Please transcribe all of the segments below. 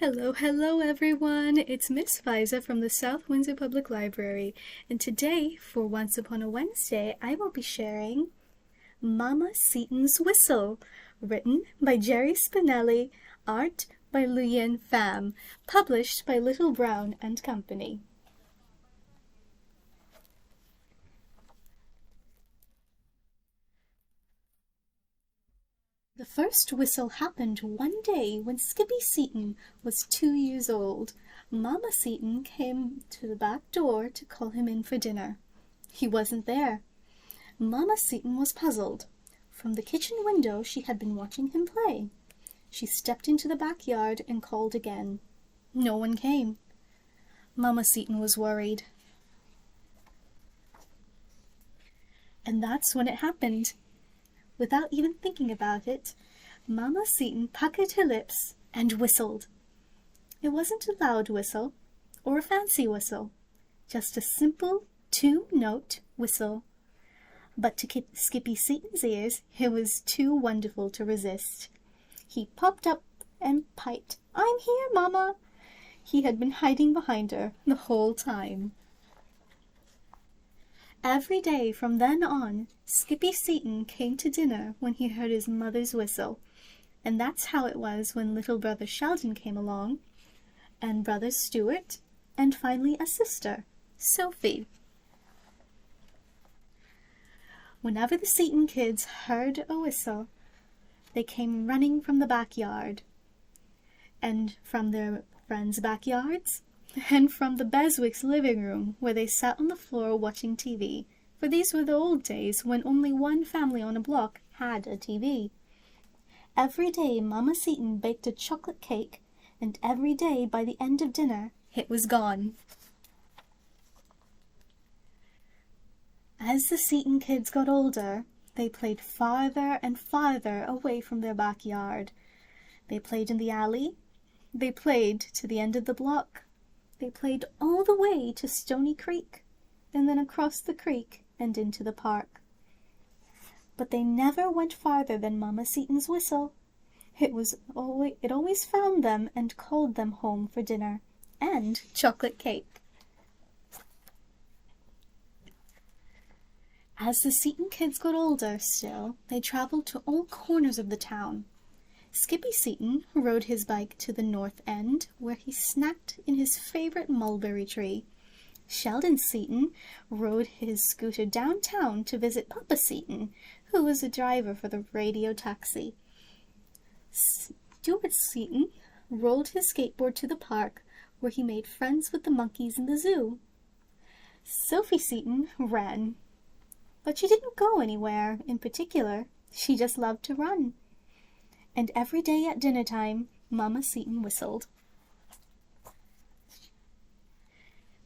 Hello everyone! It's Miss Faizah from the South Windsor Public Library, and today, for Once Upon a Wednesday, I will be sharing Mama Seeton's Whistle, written by Jerry Spinelli, art by LeUyam Pham, published by Little Brown and Company. The first whistle happened one day when Skippy Seeton was 2 years old. Mama Seeton came to the back door to call him in for dinner. He wasn't there. Mama Seeton was puzzled. From the kitchen window she had been watching him play. She stepped into the backyard and called again. No one came. Mama Seeton was worried. And that's when it happened. Without even thinking about it, Mama Seeton puckered her lips and whistled. It wasn't a loud whistle or a fancy whistle, just a simple two-note whistle. But to Skippy Seeton's ears, it was too wonderful to resist. He popped up and piped, "I'm here, Mama!" He had been hiding behind her the whole time. Every day from then on, Skippy Seeton came to dinner when he heard his mother's whistle, and that's how it was when little brother Sheldon came along, and brother Stuart, and finally a sister, Sophie. Whenever the Seeton kids heard a whistle, they came running from the backyard, and from their friends' backyards, and from the Beswicks' living room, where they sat on the floor watching TV, for these were the old days when only one family on a block had a TV. Every day Mama Seeton baked a chocolate cake, and every day by the end of dinner it was gone. As the Seeton kids got older, they played farther and farther away from their backyard. They played in the alley. They played to the end of the block. They played all the way to Stony Creek, and then across the creek and into the park. But they never went farther than Mama Seeton's whistle. It always found them and called them home for dinner and chocolate cake. As the Seeton kids got older still, they traveled to all corners of the town. Skippy Seeton rode his bike to the north end, where he snacked in his favorite mulberry tree. Sheldon Seeton rode his scooter downtown to visit Papa Seeton, who was a driver for the radio taxi. Stuart Seeton rolled his skateboard to the park, where he made friends with the monkeys in the zoo. Sophie Seeton ran, but she didn't go anywhere in particular. She just loved to run. And every day at dinner time, Mama Seeton whistled.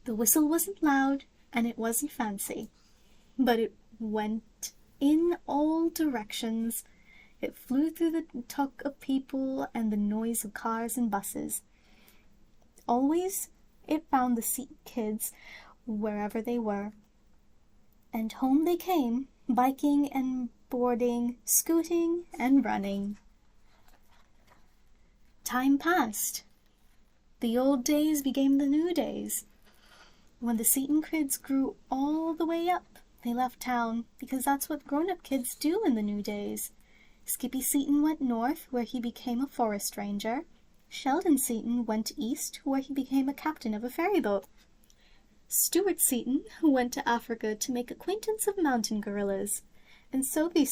The whistle wasn't loud and it wasn't fancy, but it went in all directions. It flew through the talk of people and the noise of cars and buses. Always it found the Seeton kids wherever they were. And home they came, biking and boarding, scooting and running. Time passed. The old days became the new days. When the Seeton kids grew all the way up, they left town, because that's what grown-up kids do in the new days. Skippy Seeton went north, where he became a forest ranger. Sheldon Seeton went east, where he became a captain of a ferry boat. Stuart Seeton went to Africa to make acquaintance of mountain gorillas. And Sophie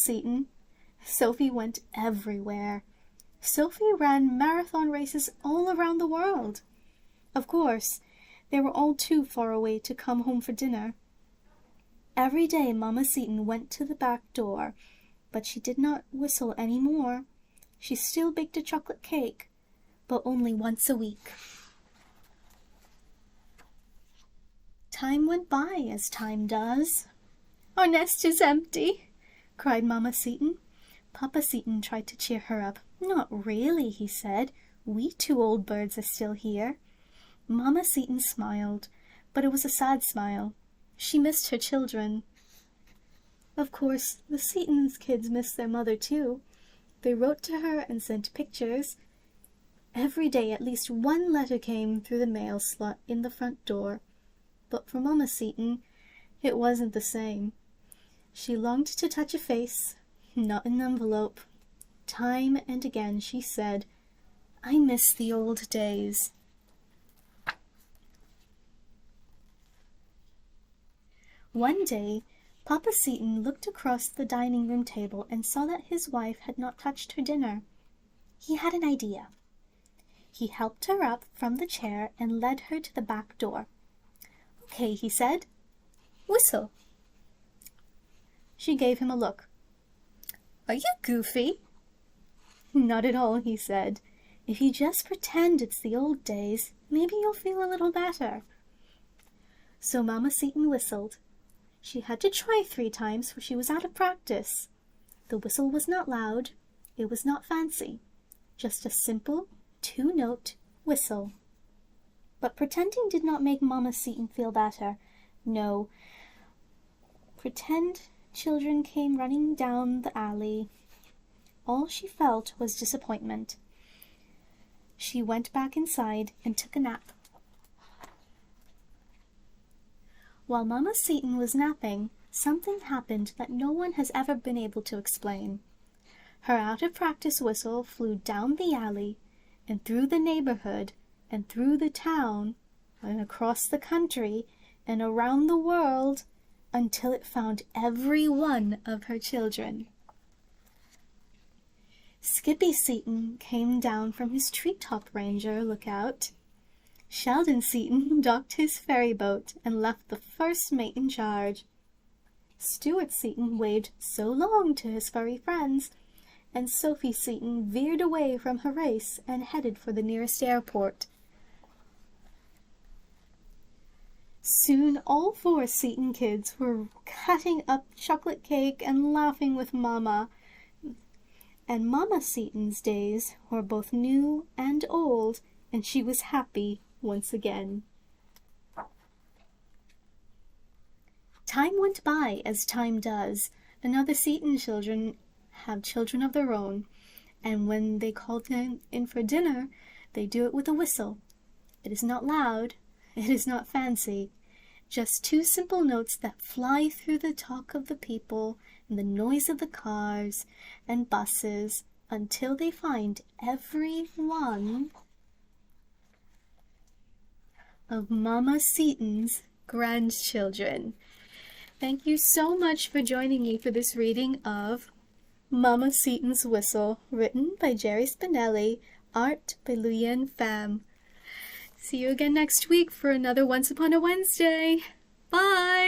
went everywhere. Sophie ran marathon races all around the world. Of course, they were all too far away to come home for dinner. Every day Mama Seeton went to the back door, but she did not whistle any more. She still baked a chocolate cake, but only once a week. Time went by, as time does. "Our nest is empty," cried Mama Seeton. Papa Seeton tried to cheer her up. "Not really," he said. "We two old birds are still here." Mama Seeton smiled, but it was a sad smile. She missed her children. Of course, the Seeton kids missed their mother too. They wrote to her and sent pictures. Every day at least one letter came through the mail slot in the front door. But for Mama Seeton, it wasn't the same. She longed to touch a face, not an envelope. Time and again she said, "I miss the old days." One day, Papa Seeton looked across the dining room table and saw that his wife had not touched her dinner. He had an idea. He helped her up from the chair and led her to the back door. "Okay," he said. "Whistle." She gave him a look. "Are you goofy?" "Not at all," he said. "If you just pretend it's the old days, maybe you'll feel a little better." So Mama Seeton whistled. She had to try 3 times, for she was out of practice. The whistle was not loud. It was not fancy. Just a simple 2-note whistle. But pretending did not make Mama Seeton feel better. No. Pretend children came running down the alley. All she felt was disappointment. She went back inside and took a nap. While Mama Seeton was napping, something happened that no one has ever been able to explain. Her out-of-practice whistle flew down the alley, and through the neighborhood, and through the town, and across the country, and around the world, until it found every one of her children. Skippy Seeton came down from his treetop ranger lookout. Sheldon Seeton docked his ferry boat and left the first mate in charge. Stuart Seeton waved "so long" to his furry friends, and Sophie Seeton veered away from her race and headed for the nearest airport. Soon all 4 Seeton kids were cutting up chocolate cake and laughing with Mama. And Mama Seeton's days were both new and old, and she was happy once again. Time went by, as time does, and other Seeton children have children of their own, and when they call them in for dinner, they do it with a whistle. It is not loud, it is not fancy, just 2 simple notes that fly through the talk of the people and the noise of the cars and buses until they find every one of Mama Seeton's grandchildren. Thank you so much for joining me for this reading of Mama Seeton's Whistle, written by Jerry Spinelli, art by LeUyam Pham. See you again next week for another Once Upon a Wednesday. Bye!